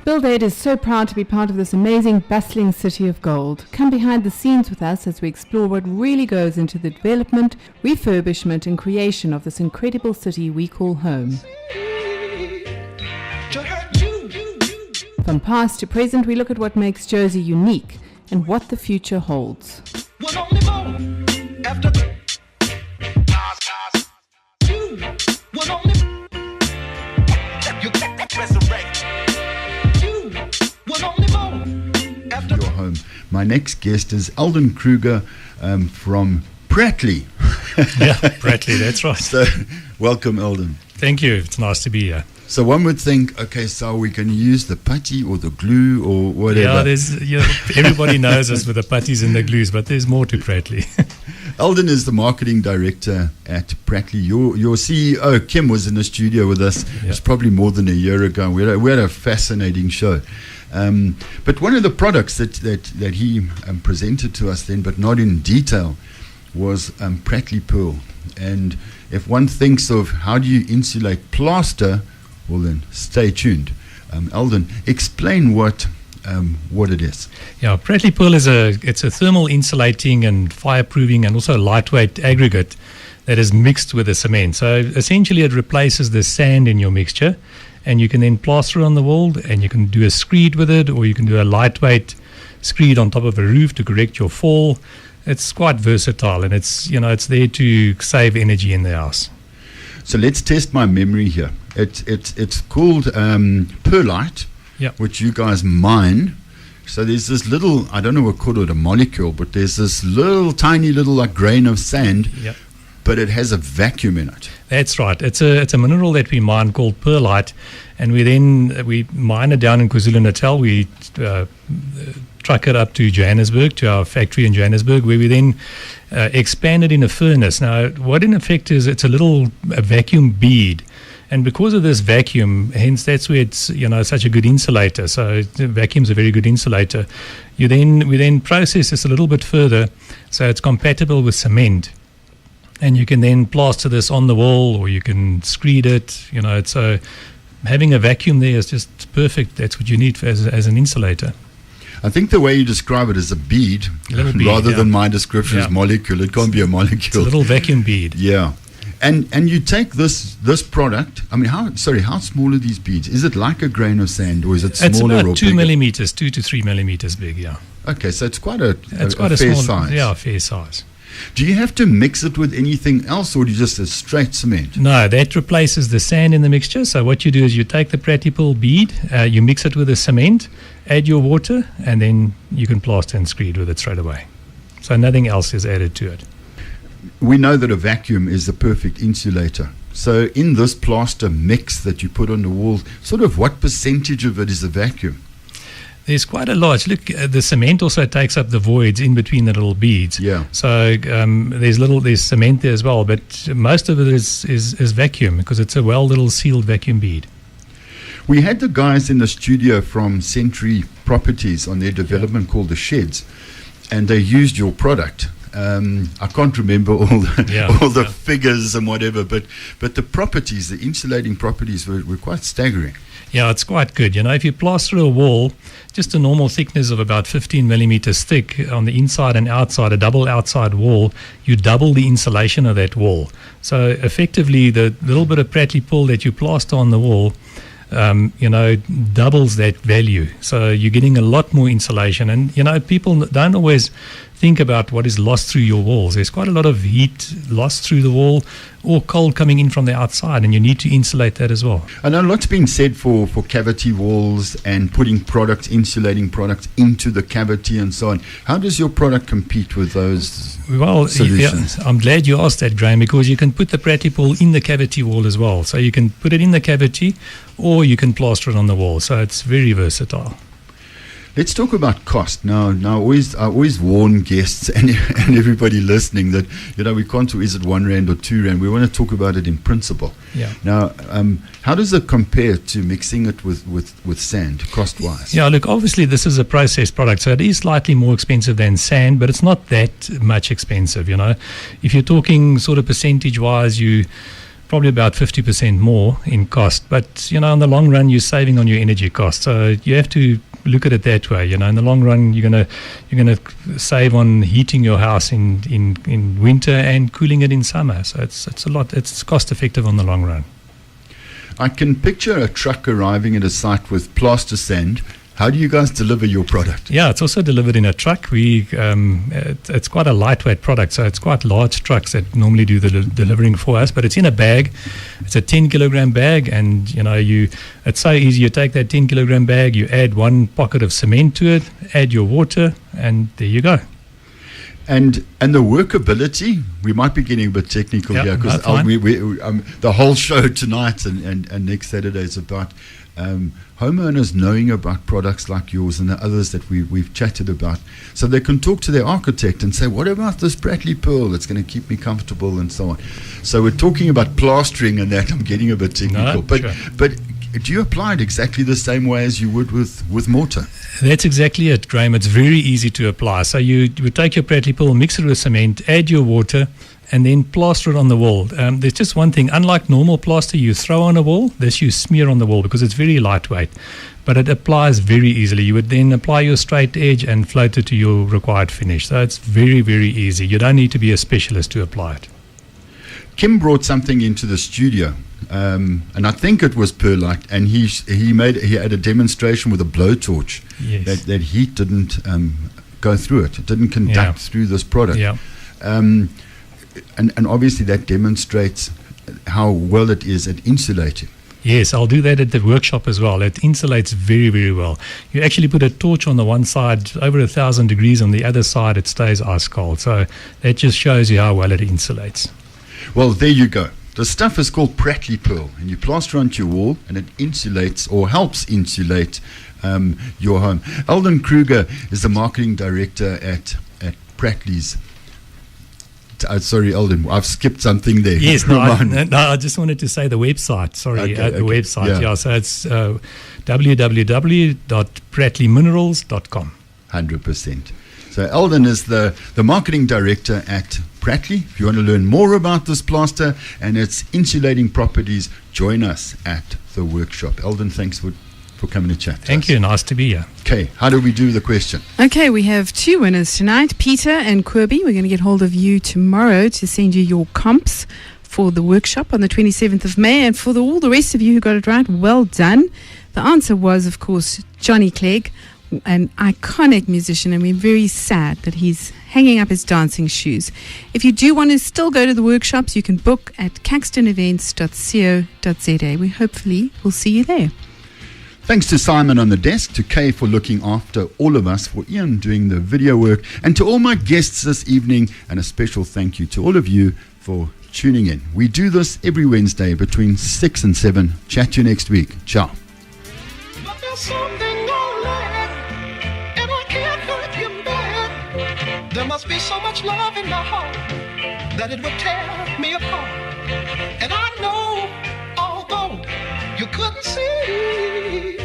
BuildAid is so proud to be part of this amazing, bustling city of gold. Come behind the scenes with us as we explore what really goes into the development, refurbishment and creation of this incredible city we call home. From past to present, we look at what makes Jersey unique and what the future holds. Your home. My next guest is Eldon Kruger from Pratley. Yeah, Pratley, that's right. So, welcome, Eldon. Thank you. It's nice to be here. So one would think, okay, so we can use the putty or the glue or whatever. Yeah, everybody knows us with the putties and the glues, but there's more to Pratley. Eldon is the marketing director at Pratley. Your CEO, Kim, was in the studio with us. Yeah. It was probably more than a year ago. We had a fascinating show. But one of the products that he presented to us then, but not in detail, was Pratley Pearl. And if one thinks of how do you insulate plaster, well then, stay tuned. Eldon, explain what it is. Yeah, Pratley Pearl it's a thermal insulating and fireproofing and also lightweight aggregate that is mixed with the cement. So essentially it replaces the sand in your mixture, and you can then plaster on the wall, and you can do a screed with it, or you can do a lightweight screed on top of a roof to correct your fall. It's quite versatile, and it's there to save energy in the house. So let's test my memory here. It's called perlite, which you guys mine. So there's this little, I don't know what call it, a molecule, but there's this tiny little like grain of sand, but it has a vacuum in it. That's right. It's a mineral that we mine called perlite, and we mine it down in KwaZulu-Natal. We truck it up to Johannesburg, to our factory in Johannesburg, where we then expand it in a furnace. Now, what in effect is, it's a vacuum bead. And because of this vacuum, hence that's where it's such a good insulator. So the vacuum's a very good insulator. We then process this a little bit further, so it's compatible with cement. And you can then plaster this on the wall, or you can screed it. So having a vacuum there is just perfect. That's what you need as an insulator. I think the way you describe it is a bead, rather than my description as molecule. It can't be a molecule. It's a little vacuum bead. Yeah. And you take this product. I mean, how small are these beads? Is it like a grain of sand, or is it smaller? It's about or 2 bigger? millimeters, 2 to 3 millimeters big. Yeah. Okay, so it's quite a fair small size. Yeah, fair size. Do you have to mix it with anything else, or do you just a straight cement? No, that replaces the sand in the mixture. So what you do is you take the Pratley Pearl bead, you mix it with the cement, add your water, and then you can plaster and screed with it straight away. So nothing else is added to it. We know that a vacuum is the perfect insulator. So in this plaster mix that you put on the wall, sort of what percentage of it is a vacuum? There's quite a large. Look, the cement also takes up the voids in between the little beads. Yeah. So there's cement there as well, but most of it is vacuum, because it's a little sealed vacuum bead. We had the guys in the studio from Century Properties on their development called The Sheds, and they used your product. I can't remember all the figures and whatever, but the properties, the insulating properties were quite staggering. Yeah, it's quite good. If you plaster a wall, just a normal thickness of about 15 millimeters thick on the inside and outside, a double outside wall, you double the insulation of that wall. So effectively, the little bit of Pratley Pearl that you plaster on the wall, doubles that value. So you're getting a lot more insulation. And, people don't always think about what is lost through your walls. There's quite a lot of heat lost through the wall, or cold coming in from the outside, and you need to insulate that as well. I know a lot's been said for cavity walls and putting insulating products into the cavity and so on. How does your product compete with those solutions? Yeah, I'm glad you asked that, Graham, because you can put the Pratley Pearl in the cavity wall as well. So you can put it in the cavity, or you can plaster it on the wall. So it's very versatile. Let's talk about cost now. I always warn guests and everybody listening that we can't do, is it R1 or R2? We want to talk about it in principle. Yeah. Now, how does it compare to mixing it with sand, cost-wise? Yeah. Look, obviously this is a processed product, so it is slightly more expensive than sand, but it's not that much expensive. If you're talking sort of percentage-wise, probably about 50% more in cost. But, in the long run, you're saving on your energy costs. So you have to look at it that way. In the long run, you're gonna save on heating your house in winter and cooling it in summer. So it's a lot. It's cost effective on the long run. I can picture a truck arriving at a site with plaster sand. How do you guys deliver your product? Yeah, it's also delivered in a truck. It's quite a lightweight product, so it's quite large trucks that normally do the delivering for us. But it's in a bag. It's a 10-kilogram bag, and it's so easy. You take that 10-kilogram bag, you add 1 pocket of cement to it, add your water, and there you go. And the workability, we might be getting a bit technical here because the whole show tonight and next Saturday is about homeowners knowing about products like yours and the others that we've chatted about, so they can talk to their architect and say, what about this Pratley Pearl that's going to keep me comfortable and so on. So we're talking about plastering and that. I'm getting a bit technical, but do you apply it exactly the same way as you would with mortar? That's exactly it, Graham. It's very easy to apply. So you would take your Pratley Pearl, mix it with cement, add your water, and then plaster it on the wall. There's just one thing. Unlike normal plaster you throw on a wall, this you smear on the wall because it's very lightweight. But it applies very easily. You would then apply your straight edge and float it to your required finish. So it's very, very easy. You don't need to be a specialist to apply it. Kim brought something into the studio, and I think it was perlite, and he had a demonstration with a blowtorch. Yes. that heat didn't go through it. It didn't conduct through this product. Yeah. And obviously that demonstrates how well it is at insulating. Yes, I'll do that at the workshop as well. It insulates very, very well. You actually put a torch on the one side, over 1,000 degrees. On the other side, it stays ice cold. So that just shows you how well it insulates. Well, there you go. The stuff is called Pratley Pearl, and you plaster onto your wall, and it insulates or helps insulate your home. Eldon Kruger is the marketing director at Pratley's. Sorry, Eldon, I've skipped something there. Yes, I just wanted to say the website. Sorry, the website. Yeah, so it's www.prattleyminerals.com. 100%. So Eldon is the marketing director at Pratley. If you want to learn more about this plaster and its insulating properties, join us at the workshop. Eldon, thanks for coming to chat. Thank you. Nice to be here. Okay, how do we do the question? Okay, we have 2 winners tonight, Peter and Kirby. We're going to get hold of you tomorrow to send you your comps for the workshop on the 27th of May. And for all the rest of you who got it right, well done. The answer was, of course, Johnny Clegg, an iconic musician, and we're very sad that he's hanging up his dancing shoes. If you do want to still go to the workshops, you can book at caxtonevents.co.za. We hopefully will see you there. Thanks to Simon on the desk, to Kay for looking after all of us, for Ian doing the video work, and to all my guests this evening, and a special thank you to all of you for tuning in. We do this every Wednesday between 6 and 7. Chat to you next week. Ciao. But there's something going on, and I can't hurt you bad. There must be so much love in my heart that it would tear me apart. And I know, although you couldn't see,